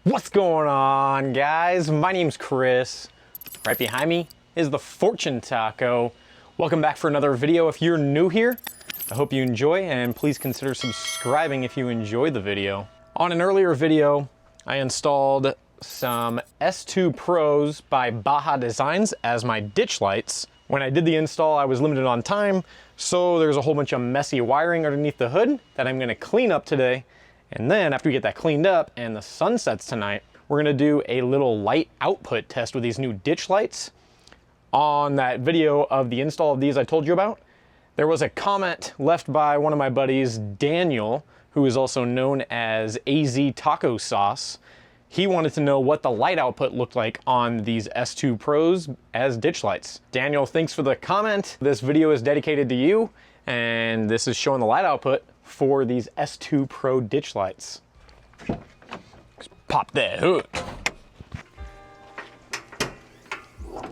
What's going on, guys? My name's Chris. Right behind me is the Fortune Taco. Welcome back for another video. If you're new here, I hope you enjoy, and please consider subscribing if you enjoyed the video. On an earlier video, I installed some S2 Pros by Baja Designs as my ditch lights. When I did the install, I was limited on time, so there's a whole bunch of messy wiring underneath the hood that I'm gonna clean up today. And then after we get that cleaned up and the sun sets tonight, we're gonna do a little light output test with these new ditch lights. On that video of the install of these I told you about, there was a comment left by one of my buddies, Daniel, who is also known as AZ Taco Sauce. He wanted to know what the light output looked like on these S2 Pros as ditch lights. Daniel, thanks for the comment. This video is dedicated to you, and this is showing the light output for these S2 Pro ditch lights. Just pop that hood.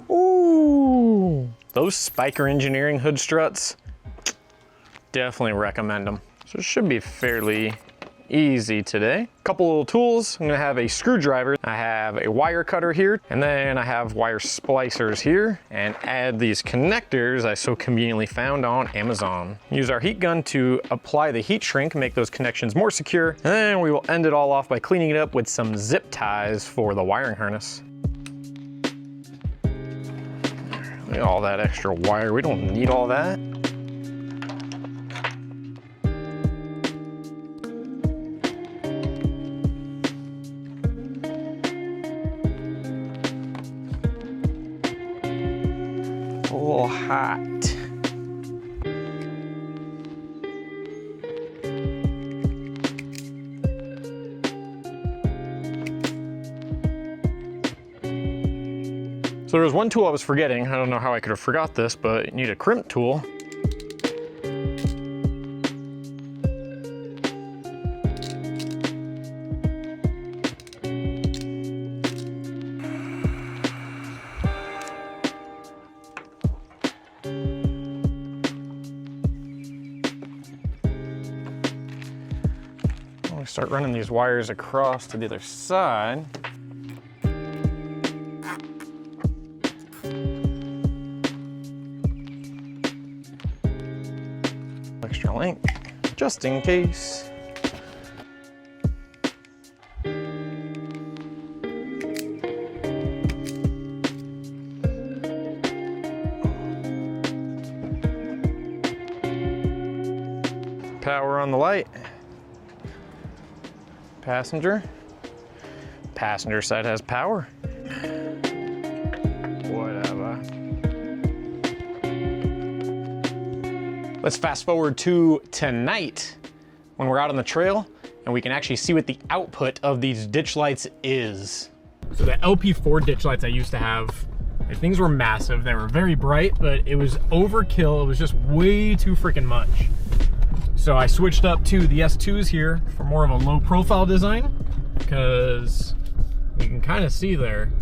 Ooh, those Spiker Engineering hood struts, definitely recommend them. So it should be fairly easy today. Couple little tools. I'm gonna have a screwdriver. I have a wire cutter here, and then I have wire splicers here, and add these connectors I so conveniently found on Amazon. Use our heat gun to apply the heat shrink, make those connections more secure, and then we will end it all off by cleaning it up with some zip ties for the wiring harness. Look at all that extra wire. We don't need all that. A little hot. So there was one tool I was forgetting. I don't know how I could have forgot this, but you need a crimp tool. Start running these wires across to the other side. Extra length, just in case. Power on the light. Passenger side has power. Whatever. Let's fast forward to tonight when we're out on the trail and we can actually see what the output of these ditch lights is. So the LP4 ditch lights I used to have, things were massive. They were very bright, but it was overkill. It was just way too freaking much. So I switched up to the S2s here for more of a low profile design, because you can kind of see there,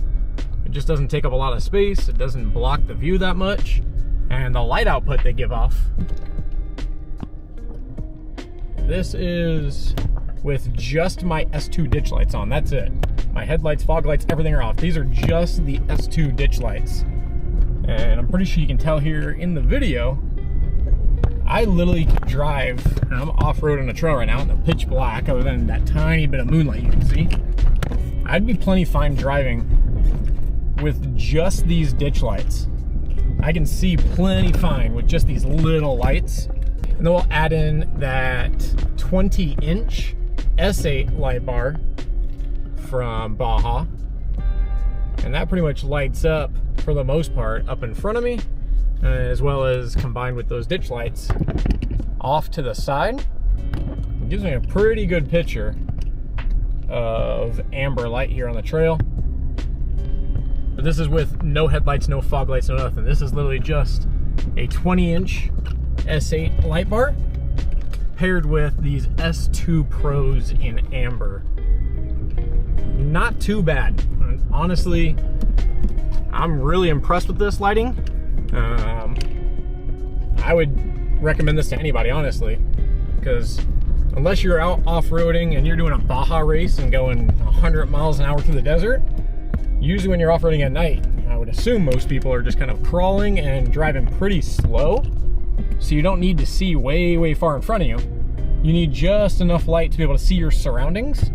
it just doesn't take up a lot of space, it doesn't block the view that much, and the light output they give off. This is with just my S2 ditch lights on, that's it. My headlights, fog lights, everything are off. These are just the S2 ditch lights. And I'm pretty sure you can tell here in the video, I literally could drive, and I'm off-road on a trail right now in the pitch black, other than that tiny bit of moonlight you can see. I'd be plenty fine driving with just these ditch lights. I can see plenty fine with just these little lights. And then we'll add in that 20-inch S8 light bar from Baja. And that pretty much lights up, for the most part, up in front of me, as well as combined with those ditch lights off to the side. It gives me a pretty good picture of amber light here on the trail. But this is with no headlights, no fog lights, no nothing. This is literally just a 20-inch S8 light bar paired with these S2 Pros in amber. Not too bad. Honestly, I'm really impressed with this lighting. I would recommend this to anybody, honestly, because unless you're out off-roading and you're doing a Baja race and going 100 miles an hour through the desert, usually when you're off-roading at night, I would assume most people are just kind of crawling and driving pretty slow. So you don't need to see way, way far in front of you. You need just enough light to be able to see your surroundings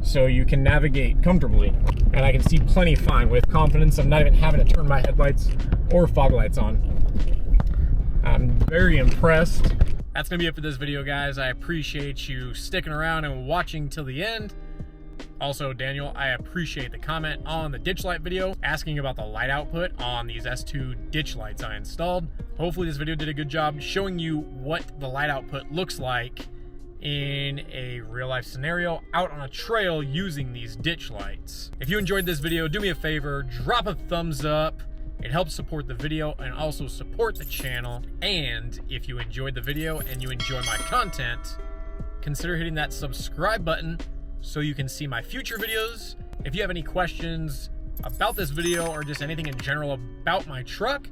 so you can navigate comfortably. And I can see plenty fine with confidence of not even having to turn my headlights or fog lights on. I'm very impressed. That's gonna be it for this video, guys. I appreciate you sticking around and watching till the end. Also, Daniel, I appreciate the comment on the ditch light video asking about the light output on these S2 ditch lights I installed. Hopefully this video did a good job showing you what the light output looks like in a real life scenario out on a trail using these ditch lights. If you enjoyed this video, do me a favor, drop a thumbs up. It helps support the video and also support the channel. And if you enjoyed the video and you enjoy my content, consider hitting that subscribe button so you can see my future videos. If you have any questions about this video or just anything in general about my truck,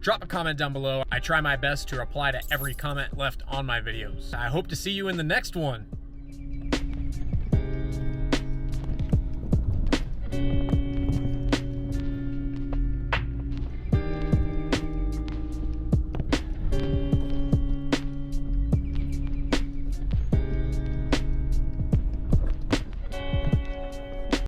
drop a comment down below. I try my best to reply to every comment left on my videos. I hope to see you in the next one.